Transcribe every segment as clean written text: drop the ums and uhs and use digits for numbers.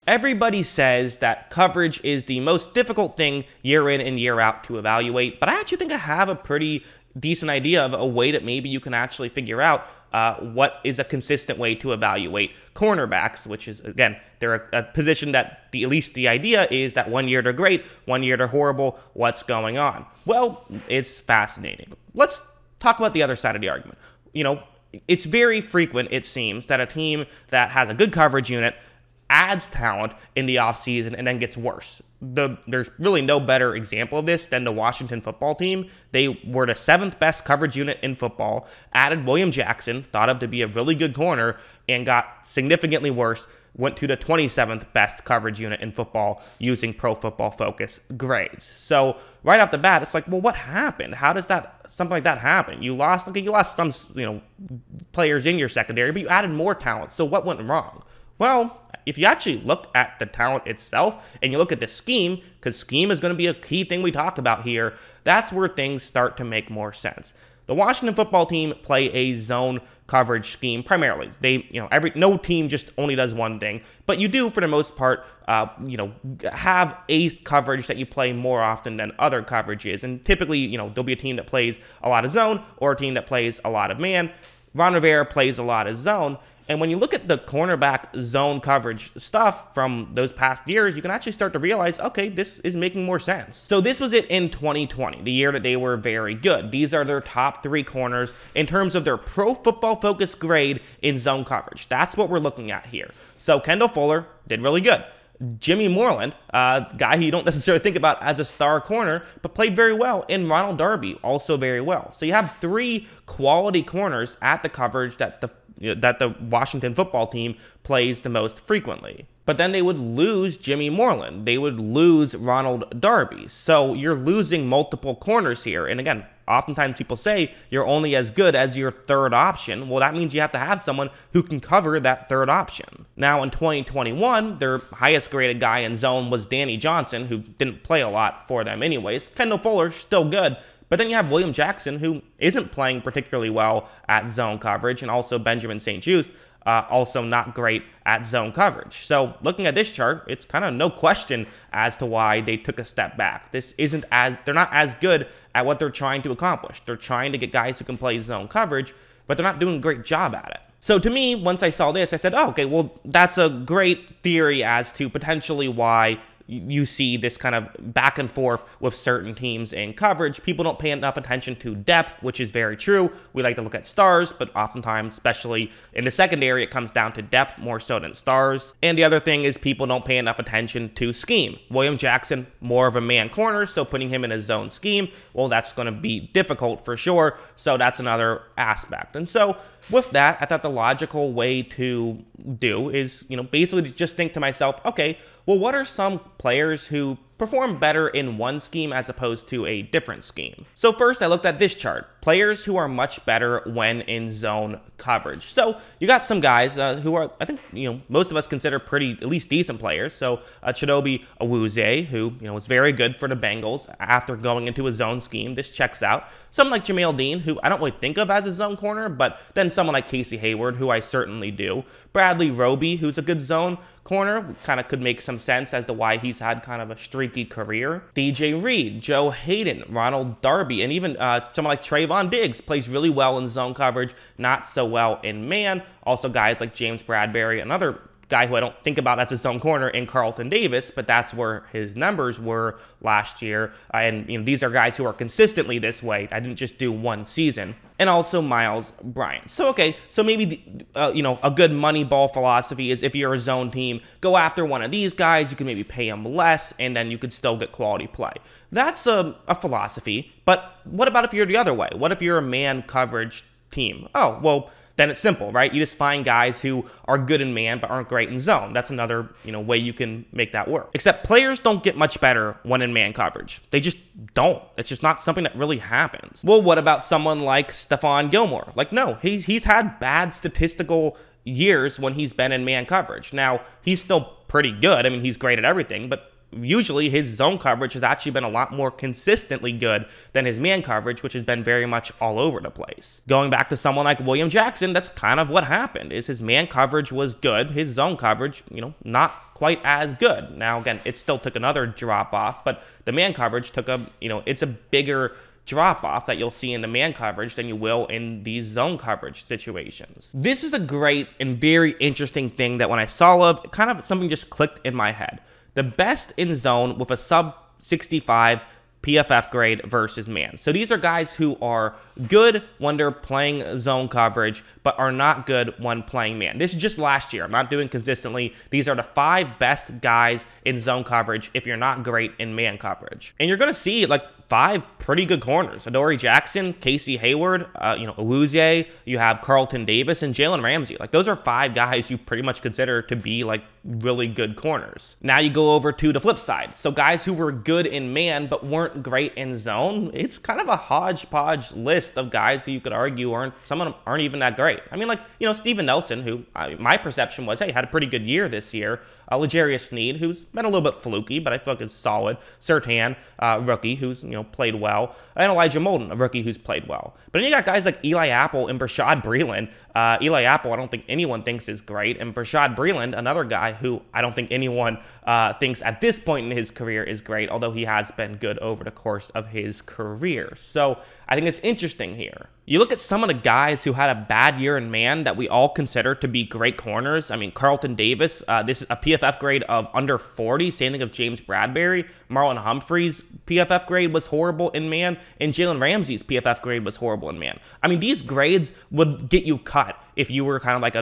Everybody says that coverage is the most difficult thing year in and year out to evaluate, but I actually think I have a pretty decent idea of a way that maybe you can actually figure out what is a consistent way to evaluate cornerbacks, which is, again, they're a position that at least the idea is that 1 year they're great, 1 year they're horrible. What's going on? Well, it's fascinating. Let's talk about the other side of the argument. It's very frequent, it seems, that a team that has a good coverage unit adds talent in the offseason and then gets worse. There's really no better example of this than the Washington football team. They were the 7th best coverage unit in football, added William Jackson, thought of to be a really good corner, and got significantly worse, went to the 27th best coverage unit in football using Pro Football Focus grades. So right off the bat, it's like, well, what happened? How does something like that happen? You lost some, players in your secondary, but you added more talent. So what went wrong? Well, if you actually look at the talent itself and you look at the scheme, because scheme is going to be a key thing we talk about here, that's where things start to make more sense. The Washington football team play a zone coverage scheme primarily. No team just only does one thing, but you do, for the most part, have a coverage that you play more often than other coverages. And typically, there'll be a team that plays a lot of zone or a team that plays a lot of man. Ron Rivera plays a lot of zone. And when you look at the cornerback zone coverage stuff from those past years, you can actually start to realize, okay, this is making more sense. So this was it in 2020, the year that they were very good. These are their top 3 corners in terms of their Pro Football Focus grade in zone coverage. That's what we're looking at here. So Kendall Fuller did really good. Jimmy Moreland, a guy who you don't necessarily think about as a star corner, but played very well. And Ronald Darby, also very well. So you have 3 quality corners at the coverage that the Washington football team plays the most frequently. But then they would lose Jimmy Moreland. They would lose Ronald Darby. So you're losing multiple corners here. And again, oftentimes people say you're only as good as your third option. Well, that means you have to have someone who can cover that third option. Now in 2021, their highest graded guy in zone was Danny Johnson, who didn't play a lot for them anyways. Kendall Fuller, still good. But then you have William Jackson, who isn't playing particularly well at zone coverage, and also Benjamin St-Juste, also not great at zone coverage. So looking at this chart, it's kind of no question as to why they took a step back. They're not as good at what they're trying to accomplish. They're trying to get guys who can play zone coverage, but they're not doing a great job at it. So to me, once I saw this, I said, oh, okay, well, that's a great theory as to potentially why you see this kind of back and forth with certain teams in coverage. People don't pay enough attention to depth, which is very true. We like to look at stars, but oftentimes, especially in the secondary, it comes down to depth more so than stars. And the other thing is people don't pay enough attention to scheme. William Jackson, more of a man corner, so putting him in a zone scheme, well, that's going to be difficult for sure. So that's another aspect. And so with that, I thought the logical way to do is, basically just think to myself, okay, well, what are some players who perform better in one scheme as opposed to a different scheme? So first, I looked at this chart. Players who are much better when in zone coverage. So you got some guys who are, I think, most of us consider pretty, at least decent players. So Chidobe Awuzie, who, was very good for the Bengals after going into a zone scheme. This checks out. Someone like Jamel Dean, who I don't really think of as a zone corner, but then someone like Casey Hayward, who I certainly do. Bradley Roby, who's a good zone corner, kind of could make some sense as to why he's had kind of a streaky career. DJ Reed, Joe Hayden, Ronald Darby, and even someone like Trayvon Diggs plays really well in zone coverage, not so well in man. Also guys like James Bradbury, another guy who I don't think about as a zone corner in Carlton Davis, but that's where his numbers were last year. And these are guys who are consistently this way. I didn't just do one season. And also Miles Bryant. So, okay, so maybe, a good money ball philosophy is if you're a zone team, go after one of these guys, you can maybe pay them less, and then you could still get quality play. That's a philosophy, but what about if you're the other way? What if you're a man coverage team? Oh, well, then it's simple, right? You just find guys who are good in man but aren't great in zone. That's another, way you can make that work. Except players don't get much better when in man coverage. They just don't. It's just not something that really happens. Well, what about someone like Stefan Gilmore? No, he's had bad statistical years when he's been in man coverage. Now, he's still pretty good. I mean, he's great at everything, but usually his zone coverage has actually been a lot more consistently good than his man coverage, which has been very much all over the place. Going back to someone like William Jackson, that's kind of what happened, is his man coverage was good, his zone coverage, not quite as good. Now, again, it still took another drop off, but the man coverage took it's a bigger drop off that you'll see in the man coverage than you will in these zone coverage situations. This is a great and very interesting thing that when I saw kind of something just clicked in my head. The best in zone with a sub 65 PFF grade versus man. So these are guys who are good when they're playing zone coverage, but are not good when playing man. This is just last year. I'm not doing consistently. These are the 5 best guys in zone coverage if you're not great in man coverage. And you're going to see like 5 pretty good corners. Adoree Jackson, Casey Hayward, Awuzie, you have Carlton Davis, and Jalen Ramsey. Like, those are 5 guys you pretty much consider to be like really good corners. Now you go over to the flip side. So guys who were good in man but weren't great in zone. It's kind of a hodgepodge list of guys who you could argue some of them aren't even that great. I mean, like, Steven Nelson, who my perception was, hey, had a pretty good year this year. L'Jarius Sneed, who's been a little bit fluky, but I feel like it's solid. Surtain, rookie, who's played well, and Elijah Molden, a rookie who's played well. But then you got guys like Eli Apple and Bashaud Breeland. Eli Apple, I don't think anyone thinks is great, and Bashaud Breeland, another guy who I don't think anyone thinks at this point in his career is great, although he has been good over the course of his career. So I think it's interesting here. You look at some of the guys who had a bad year in man that we all consider to be great corners. I mean, Carlton Davis, this is a PFF grade of under 40. Same thing of James Bradbury. Marlon Humphrey's PFF grade was horrible in man, and Jalen Ramsey's PFF grade was horrible in man. I mean, these grades would get you cut if you were kind of like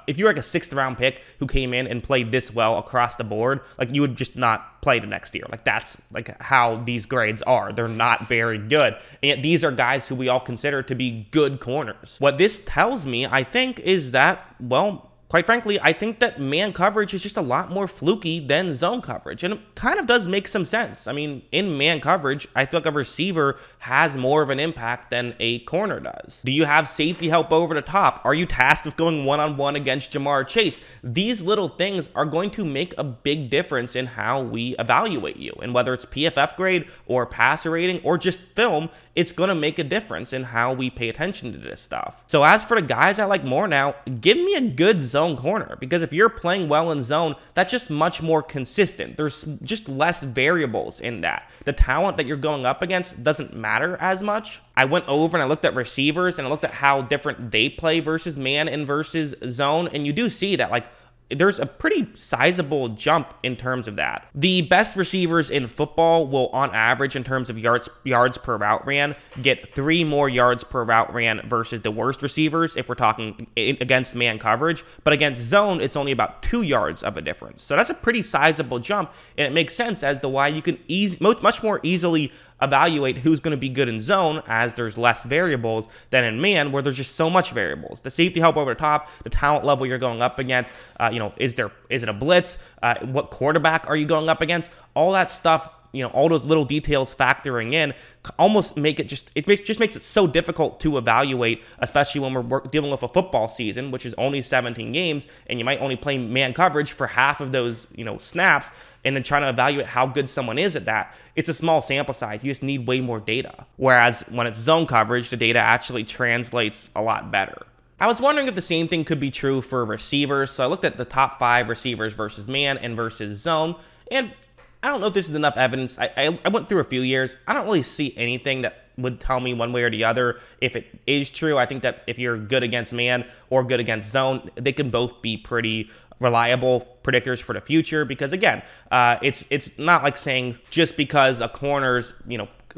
if you were like a 6th round pick who came in and played this well across the board. Like, you would just not play the next year. Like, that's like how these grades are. They're not very good, and yet these are guys who we all consider to be good corners. What this tells me, I think, is that, well, quite frankly, I think that man coverage is just a lot more fluky than zone coverage. And it kind of does make some sense. I mean, in man coverage, I feel like a receiver has more of an impact than a corner does. Do you have safety help over the top? Are you tasked with going one-on-one against Jamar Chase? These little things are going to make a big difference in how we evaluate you. And whether it's PFF grade or passer rating or just film, it's going to make a difference in how we pay attention to this stuff. So as for the guys I like more now, give me a good zone corner, because if you're playing well in zone, that's just much more consistent. There's just less variables in that. The talent that you're going up against doesn't matter as much. I went over and I looked at receivers and I looked at how different they play versus man and versus zone, and you do see that, like, there's a pretty sizable jump in terms of that. The best receivers in football will, on average, in terms of yards per route ran, get 3 more yards per route ran versus the worst receivers if we're talking against man coverage. But against zone, it's only about 2 yards of a difference. So that's a pretty sizable jump, and it makes sense as to why you can much more easily evaluate who's going to be good in zone, as there's less variables than in man, where there's just so much variables. The safety help over the top, the talent level you're going up against, is it a blitz? What quarterback are you going up against? All that stuff, all those little details factoring in almost make it just makes it so difficult to evaluate, especially when we're dealing with a football season, which is only 17 games, and you might only play man coverage for half of those, snaps, and then trying to evaluate how good someone is at that. It's a small sample size. You just need way more data. Whereas when it's zone coverage, the data actually translates a lot better. I was wondering if the same thing could be true for receivers. So I looked at the top 5 receivers versus man and versus zone, and I don't know if this is enough evidence. I went through a few years. I don't really see anything that would tell me one way or the other if it is true. I think that if you're good against man or good against zone, they can both be pretty reliable predictors for the future, because again, it's not like saying just because a corner's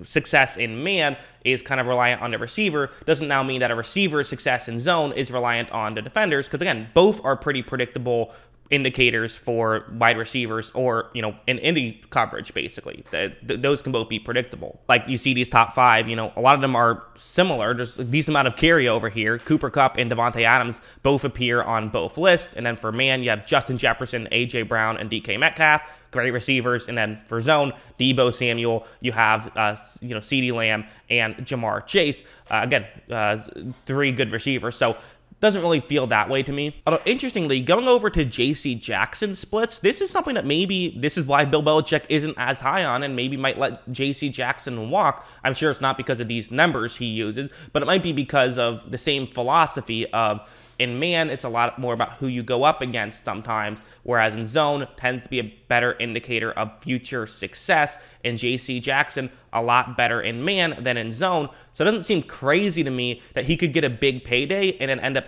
success in man is kind of reliant on the receiver doesn't now mean that a receiver's success in zone is reliant on the defenders, because again, both are pretty predictable indicators for wide receivers, or in any coverage. Basically, those can both be predictable. Like, you see these top 5, a lot of them are similar. There's a decent amount of carry over here. Cooper Kupp and Devontae Adams both appear on both lists, and then for man you have Justin Jefferson, AJ Brown, and DK Metcalf, great receivers. And then for zone, Deebo Samuel, you have CeeDee Lamb and Jamar Chase, again, 3 good receivers. So Doesn't really feel that way to me. Although, interestingly, going over to J.C. Jackson splits, this is something that maybe this is why Bill Belichick isn't as high on and maybe might let J.C. Jackson walk. I'm sure it's not because of these numbers he uses, but it might be because of the same philosophy of in man, it's a lot more about who you go up against sometimes, whereas in zone tends to be a better indicator of future success. And J.C. Jackson, a lot better in man than in zone. So it doesn't seem crazy to me that he could get a big payday and then end up,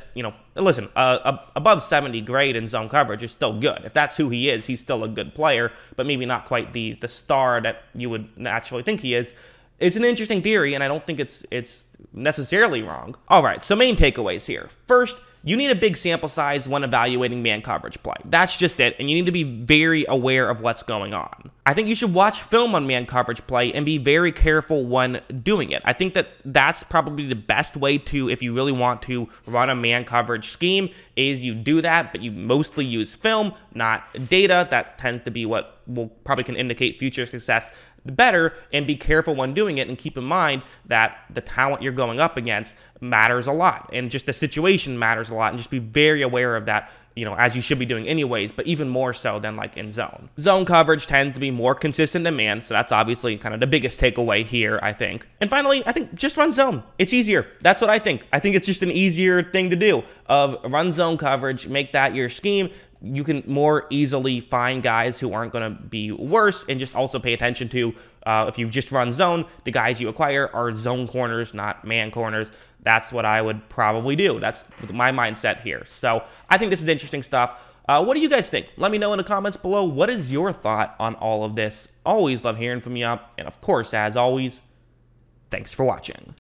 listen, above 70 grade in zone coverage is still good. If that's who he is, he's still a good player, but maybe not quite the star that you would naturally think he is. It's an interesting theory, and I don't think it's necessarily wrong. All right, so main takeaways here. First, you need a big sample size when evaluating man coverage play. That's just it, and you need to be very aware of what's going on. I think you should watch film on man coverage play and be very careful when doing it. I think that's probably the best way to, if you really want to run a man coverage scheme, is you do that, but you mostly use film, not data. That tends to be what will probably can indicate future success better, and be careful when doing it, and keep in mind that the talent you're going up against matters a lot, and just the situation matters a lot, and just be very aware of that, as you should be doing anyways, but even more so than like in zone. Zone coverage tends to be more consistent than man, so that's obviously kind of the biggest takeaway here, I think. And finally, I think just run zone. It's easier. That's what I think. I think it's just an easier thing to do, of run zone coverage, make that your scheme. You can more easily find guys who aren't going to be worse, and just also pay attention to, if you just run zone, the guys you acquire are zone corners, not man corners. That's what I would probably do. That's my mindset here. So I think this is interesting stuff. What do you guys think? Let me know in the comments below. What is your thought on all of this? Always love hearing from you. And of course, as always, thanks for watching.